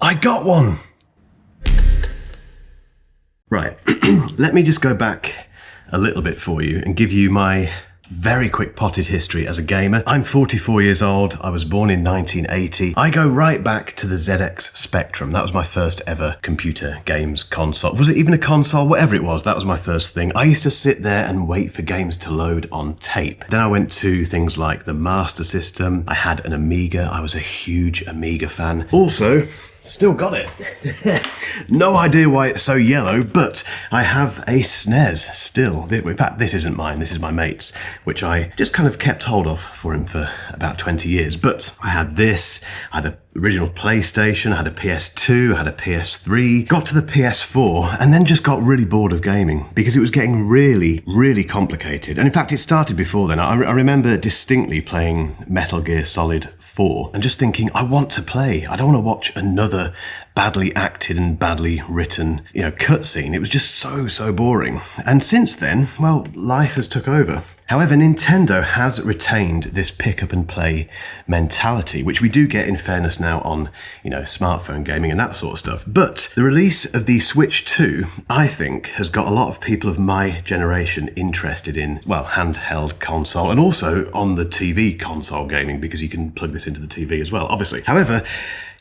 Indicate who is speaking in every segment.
Speaker 1: I got one! Right, let me just go back a little bit for you and give you my very quick potted history as a gamer. I'm 44 years old. I was born in 1980. I go right back to the ZX Spectrum. That was my first ever computer games console. Was it even a console? Whatever it was, that was my first thing. I used to sit there and wait for games to load on tape. Then I went to things like the Master System. I had an Amiga. I was a huge Amiga fan. Also, still got it. No idea why it's so yellow, but I have a SNES still. In fact, this isn't mine, this is my mate's, which I just kind of kept hold of for him for about 20 years. But I had this, I had an original PlayStation, I had a PS2, I had a PS3, got to the PS4, and then just got really bored of gaming because it was getting really, really complicated. And in fact, it started before then. I remember distinctly playing Metal Gear Solid 4 and just thinking, I want to play. I don't want to watch another badly acted and badly written, cutscene. It was just so boring. And since then, well, life has took over. However, Nintendo has retained this pick up and play mentality, which we do get in fairness now on, smartphone gaming and that sort of stuff. But the release of the Switch 2, I think, has got a lot of people of my generation interested in, well, handheld console and also on the TV console gaming, because you can plug this into the TV as well, obviously. However,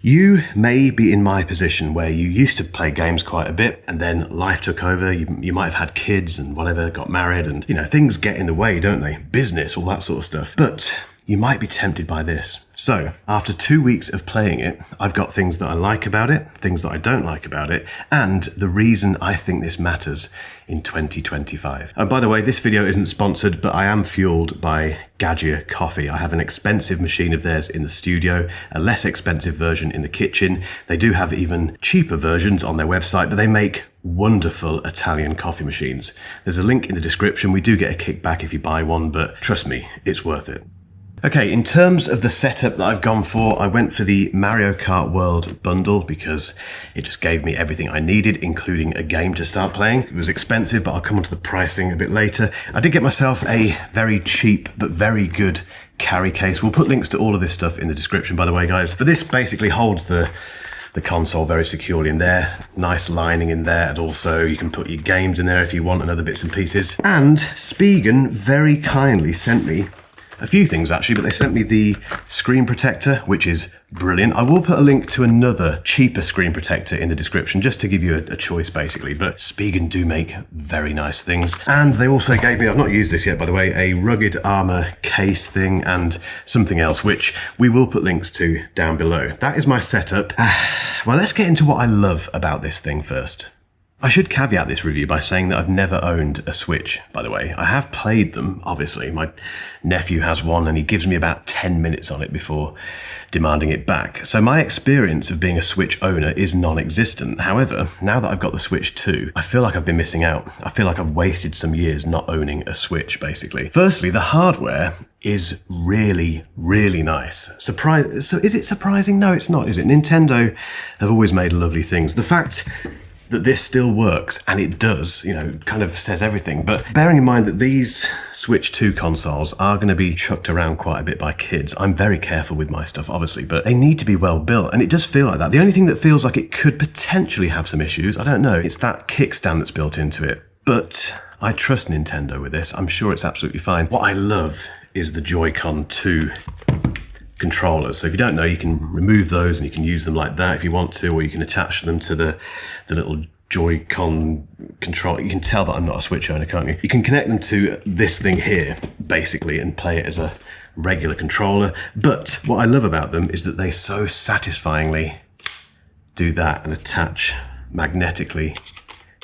Speaker 1: you may be in my position where you used to play games quite a bit and then life took over. You might have had kids and whatever, got married and, things get in the way, don't they? Business, all that sort of stuff. But you might be tempted by this. So, after 2 weeks of playing it, I've got things that I like about it, things that I don't like about it, and the reason I think this matters in 2025. And by the way, this video isn't sponsored, but I am fueled by Gaggia coffee. I have an expensive machine of theirs in the studio, a less expensive version in the kitchen. They do have even cheaper versions on their website, but they make wonderful Italian coffee machines. There's a link in the description. We do get a kickback if you buy one, but trust me, it's worth it. Okay, in terms of the setup that I've gone for, I went for the Mario Kart World bundle because it just gave me everything I needed, including a game to start playing. It was expensive, but I'll come on to the pricing a bit later. I did get myself a very cheap but very good carry case. We'll put links to all of this stuff in the description, by the way, guys. But this basically holds the console very securely in there. Nice lining in there, and also you can put your games in there if you want and other bits and pieces. And Spigen very kindly sent me a few things actually, but they sent me the screen protector, which is brilliant. I will put a link to another cheaper screen protector in the description just to give you a choice basically, but Spigen do make very nice things. And they also gave me, I've not used this yet by the way, a rugged armor case thing and something else, which we will put links to down below. That is my setup. Well, let's get into what I love about this thing first. I should caveat this review by saying that I've never owned a Switch, by the way. I have played them, obviously. My nephew has one and he gives me about 10 minutes on it before demanding it back. So my experience of being a Switch owner is non-existent. However, now that I've got the Switch 2, I feel like I've been missing out. I feel like I've wasted some years not owning a Switch, basically. Firstly, the hardware is really, really nice. So is it surprising? No, it's not, is it? Nintendo have always made lovely things. The fact that this still works, and it does, kind of says everything. But bearing in mind that these Switch 2 consoles are going to be chucked around quite a bit by kids, I'm very careful with my stuff, obviously, but they need to be well built, and it does feel like that. The only thing that feels like it could potentially have some issues, I don't know, it's that kickstand that's built into it. But I trust Nintendo with this. I'm sure it's absolutely fine. What I love is the Joy-Con 2 controllers. So if you don't know, you can remove those and you can use them like that if you want to, or you can attach them to the little Joy-Con control. You can tell that I'm not a Switch owner, can't you? You can connect them to this thing here, basically, and play it as a regular controller. But what I love about them is that they so satisfyingly do that and attach magnetically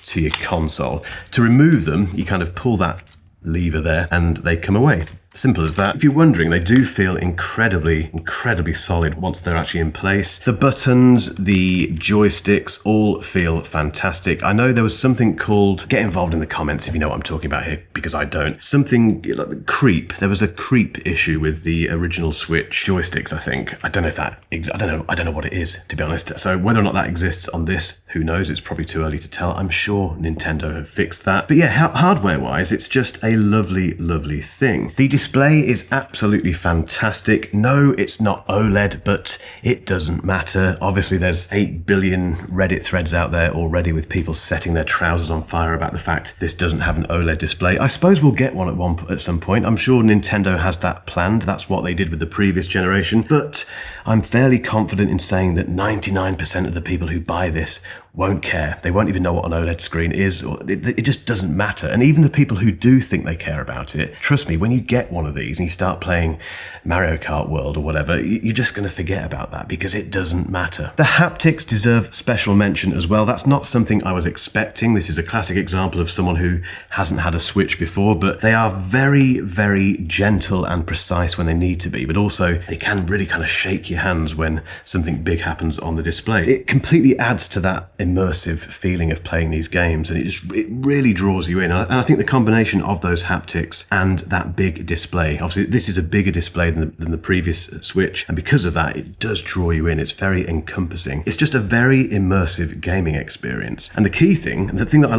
Speaker 1: to your console. To remove them, you kind of pull that lever there and they come away. Simple as that. If you're wondering, they do feel incredibly solid once they're actually in place. The buttons, the joysticks all feel fantastic. I know there was something called, get involved in the comments if you know what I'm talking about here, because I don't. Something like the creep. There was a creep issue with the original Switch joysticks, I think. I don't know if that, I don't know what it is, to be honest. So whether or not that exists on this, who knows? It's probably too early to tell. I'm sure Nintendo have fixed that. But yeah, hardware-wise, it's just a lovely, lovely thing. The display is absolutely fantastic. No, it's not OLED, but it doesn't matter. Obviously, there's 8 billion Reddit threads out there already with people setting their trousers on fire about the fact this doesn't have an OLED display. I suppose we'll get one at some point. I'm sure Nintendo has that planned. That's what they did with the previous generation. But I'm fairly confident in saying that 99% of the people who buy this won't care. They won't even know what an OLED screen is, or it just doesn't matter. And even the people who do think they care about it, trust me, when you get one of these and you start playing Mario Kart World or whatever, you're just going to forget about that because it doesn't matter. The haptics deserve special mention as well. That's not something I was expecting. This is a classic example of someone who hasn't had a Switch before, but they are very, very gentle and precise when they need to be, but also they can really kind of shake your hands when something big happens on the display. It completely adds to that immersive feeling of playing these games, and it really draws you in. And I think the combination of those haptics and that big display, obviously this is a bigger display than the previous Switch, and because of that it does draw you in. It's very encompassing. It's just a very immersive gaming experience. And the key thing, and the thing that I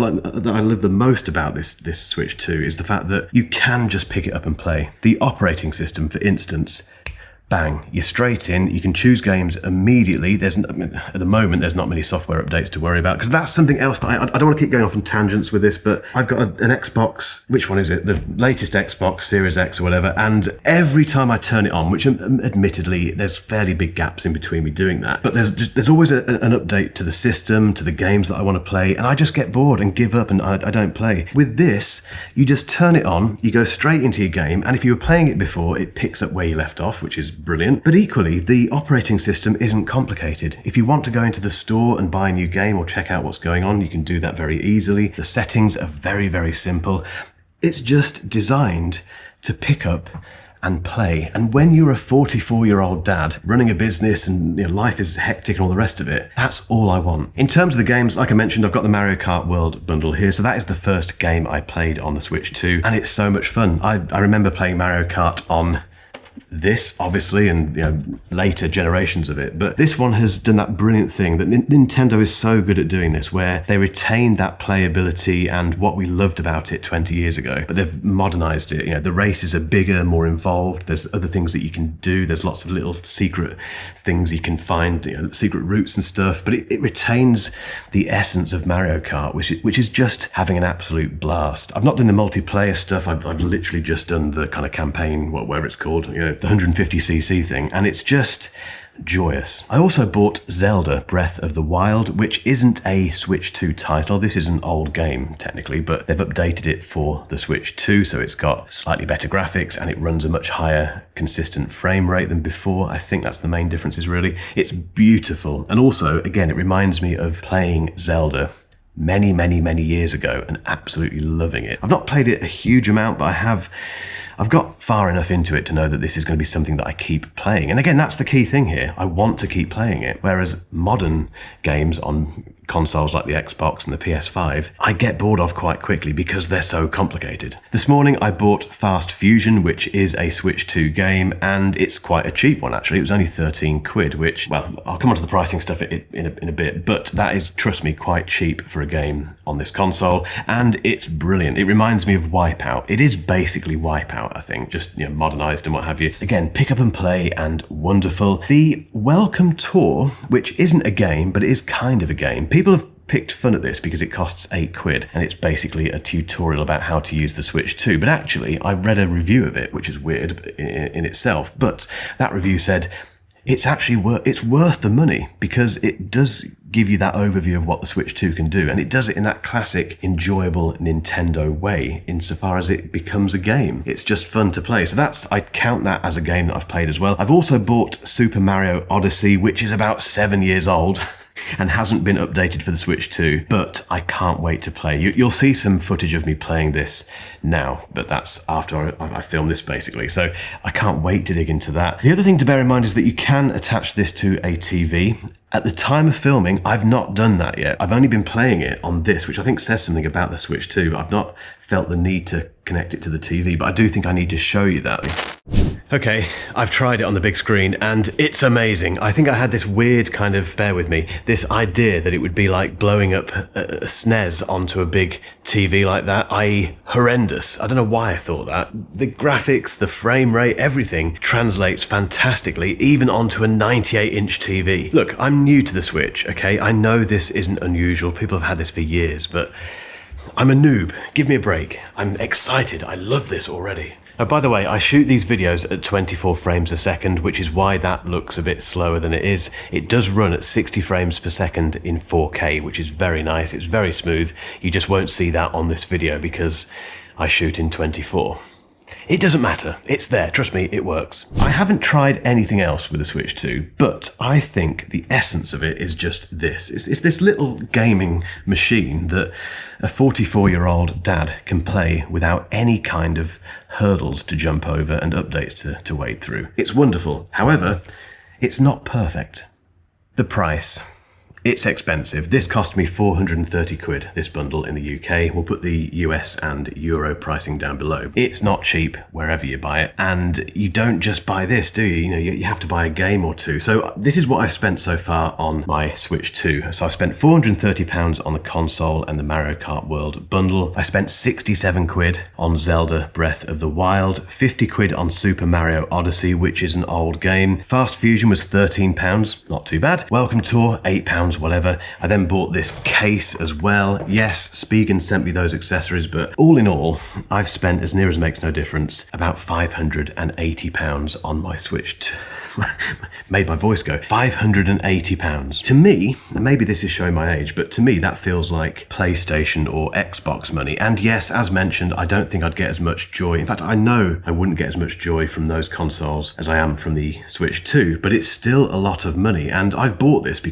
Speaker 1: love the most about this Switch 2 is the fact that you can just pick it up and play. The operating system, for instance, bang, you're straight in. You can choose games immediately. At the moment, there's not many software updates to worry about, because that's something else that I don't want to keep going off on tangents with this, but I've got an Xbox, which one is it? The latest Xbox, Series X or whatever, and every time I turn it on, which admittedly, there's fairly big gaps in between me doing that, but there's always an update to the system, to the games that I want to play, and I just get bored and give up and I don't play. With this, you just turn it on, you go straight into your game, and if you were playing it before, it picks up where you left off, which is brilliant. But equally, the operating system isn't complicated. If you want to go into the store and buy a new game or check out what's going on, you can do that very easily. The settings are very, very simple. It's just designed to pick up and play. And when you're a 44-year-old dad running a business and life is hectic and all the rest of it, that's all I want. In terms of the games, like I mentioned, I've got the Mario Kart World bundle here. So that is the first game I played on the Switch 2, and it's so much fun. I remember playing Mario Kart on this, obviously, and later generations of it, but this one has done that brilliant thing that Nintendo is so good at doing this, where they retain that playability and what we loved about it 20 years ago, but they've modernized it. The races are bigger, more involved. There's other things that you can do. There's lots of little secret things you can find, secret routes and stuff, but it retains the essence of Mario Kart, which is just having an absolute blast. I've not done the multiplayer stuff. I've literally just done the kind of campaign, whatever it's called, the 150cc thing, and it's just joyous. I also bought Zelda Breath of the Wild, which isn't a Switch 2 title. This is an old game, technically, but they've updated it for the Switch 2, so it's got slightly better graphics and it runs a much higher consistent frame rate than before. I think that's the main difference, really. It's beautiful, and also, again, it reminds me of playing Zelda many, many, many years ago and absolutely loving it. I've not played it a huge amount, but I've got far enough into it to know that this is going to be something that I keep playing. And again, that's the key thing here. I want to keep playing it. Whereas modern games on consoles like the Xbox and the PS5, I get bored of quite quickly because they're so complicated. This morning I bought Fast Fusion, which is a Switch 2 game, and it's quite a cheap one actually. It was only 13 quid, which, well, I'll come on to the pricing stuff in a bit, but that is, trust me, quite cheap for a game on this console, and it's brilliant. It reminds me of Wipeout. It is basically Wipeout, I think, just modernized and what have you. Again, pick up and play and wonderful. The Welcome Tour, which isn't a game, but it is kind of a game. People have picked fun at this because it costs 8 quid and it's basically a tutorial about how to use the Switch 2. But actually, I read a review of it, which is weird in itself, but that review said it's actually worth the money because it does give you that overview of what the Switch 2 can do, and it does it in that classic enjoyable Nintendo way insofar as it becomes a game. It's just fun to play. So I count that as a game that I've played as well. I've also bought Super Mario Odyssey, which is about 7 years old and hasn't been updated for the Switch 2, but I can't wait to play. You'll see some footage of me playing this now, but that's after I film this basically, so I can't wait to dig into that. The other thing to bear in mind is that you can attach this to a TV. At the time of filming, I've not done that yet. I've only been playing it on this, which I think says something about the Switch 2. I've not felt the need to connect it to the TV, but I do think I need to show you that. Okay, I've tried it on the big screen and it's amazing. I think I had this weird kind of, bear with me, this idea that it would be like blowing up a SNES onto a big TV like that, i.e. horrendous. I don't know why I thought that. The graphics, the frame rate, everything translates fantastically, even onto a 98-inch TV. Look, I'm new to the Switch, okay? I know this isn't unusual. People have had this for years, but I'm a noob. Give me a break. I'm excited. I love this already. Oh, by the way, I shoot these videos at 24 frames a second, which is why that looks a bit slower than it is. It does run at 60 frames per second in 4K, which is very nice. It's very smooth. You just won't see that on this video because I shoot in 24. It doesn't matter. It's there. Trust me, it works. I haven't tried anything else with the Switch 2, but I think the essence of it is just this. It's this little gaming machine that a 44-year-old dad can play without any kind of hurdles to jump over and updates to wade through. It's wonderful. However, it's not perfect. The price. It's expensive. This cost me 430 quid, this bundle in the UK. We'll put the US and Euro pricing down below. It's not cheap wherever you buy it. And you don't just buy this, do you? You have to buy a game or two. So this is what I've spent so far on my Switch 2. So I spent £430 on the console and the Mario Kart World bundle. I spent 67 quid on Zelda Breath of the Wild, 50 quid on Super Mario Odyssey, which is an old game. Fast Fusion was £13, not too bad. Welcome Tour, £8, whatever. I then bought this case as well. Yes, Spigen sent me those accessories, but all in all, I've spent, as near as makes no difference, about £580 on my Switch 2. Made my voice go. £580. To me, and maybe this is showing my age, but to me that feels like PlayStation or Xbox money. And yes, as mentioned, I don't think I'd get as much joy. In fact, I know I wouldn't get as much joy from those consoles as I am from the Switch 2, but it's still a lot of money. And I've bought this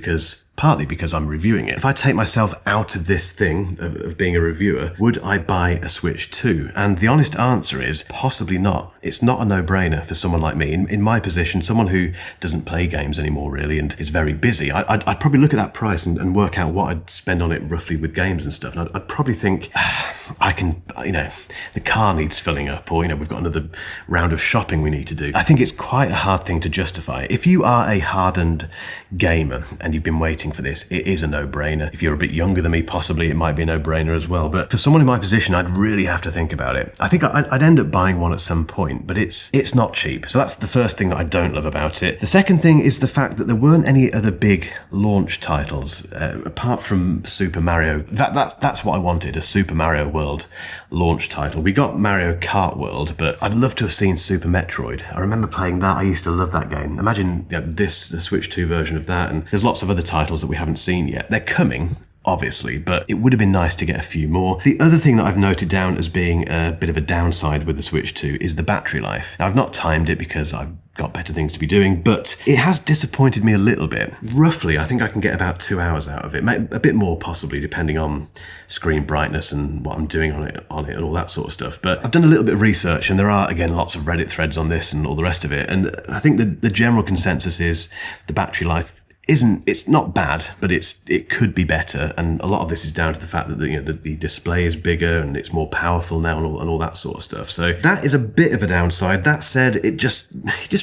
Speaker 1: partly because I'm reviewing it. If I take myself out of this thing of being a reviewer, would I buy a Switch 2? And the honest answer is possibly not. It's not a no-brainer for someone like me. In my position, someone who doesn't play games anymore really and is very busy, I'd probably look at that price and work out what I'd spend on it roughly with games and stuff. And I'd probably think, I can, the car needs filling up, or, we've got another round of shopping we need to do. I think it's quite a hard thing to justify. If you are a hardened gamer and you've been waiting for this, it is a no-brainer. If you're a bit younger than me, possibly it might be a no-brainer as well. But for someone in my position, I'd really have to think about it. I think I'd end up buying one at some point, but it's not cheap. So that's the first thing that I don't love about it. The second thing is the fact that there weren't any other big launch titles apart from Super Mario. That's what I wanted, a Super Mario World launch title. We got Mario Kart World, but I'd love to have seen Super Metroid. I remember playing that. I used to love that game. Imagine the Switch 2 version of that, and there's lots of other titles that we haven't seen yet. They're coming, obviously, but it would have been nice to get a few more. The other thing that I've noted down as being a bit of a downside with the Switch 2 is the battery life. Now, I've not timed it because I've got better things to be doing, but it has disappointed me a little bit. Roughly, I think I can get about 2 hours out of it, a bit more possibly, depending on screen brightness and what I'm doing on it and all that sort of stuff. But I've done a little bit of research, and there are, again, lots of Reddit threads on this and all the rest of it, and I think the general consensus is the battery life it's not bad, but it could be better, and a lot of this is down to the fact that the display is bigger and it's more powerful now and all that sort of stuff. So that is a bit of a downside. That said, it just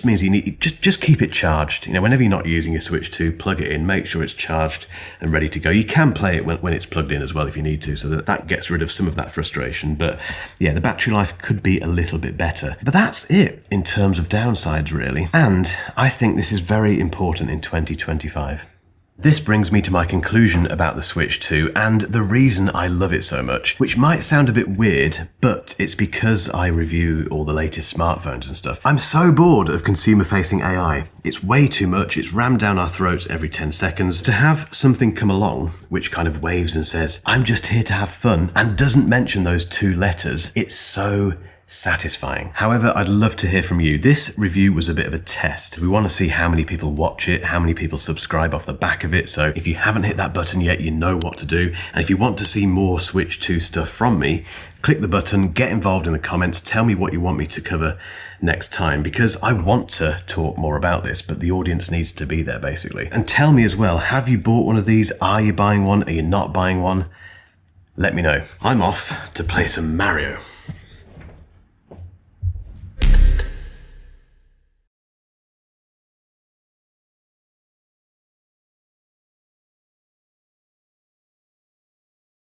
Speaker 1: means you need just keep it charged. Whenever you're not using your Switch 2, plug it in, make sure it's charged and ready to go. You can play it when it's plugged in as well if you need to, so that gets rid of some of that frustration. But yeah, the battery life could be a little bit better. But that's it in terms of downsides, really. And I think this is very important in 2025. This brings me to my conclusion about the Switch 2 and the reason I love it so much, which might sound a bit weird, but it's because I review all the latest smartphones and stuff. I'm so bored of consumer-facing AI. It's way too much. It's rammed down our throats every 10 seconds. To have something come along which kind of waves and says, I'm just here to have fun, and doesn't mention those 2 letters, it's so satisfying. However, I'd love to hear from you. This review was a bit of a test. We want to see how many people watch it, how many people subscribe off the back of it. So if you haven't hit that button yet, you know what to do. And if you want to see more Switch 2 stuff from me, click the button, get involved in the comments, tell me what you want me to cover next time, because I want to talk more about this, but the audience needs to be there basically. And tell me as well, have you bought one of these? Are you buying one? Are you not buying one? let me know. I'm off to play some Mario.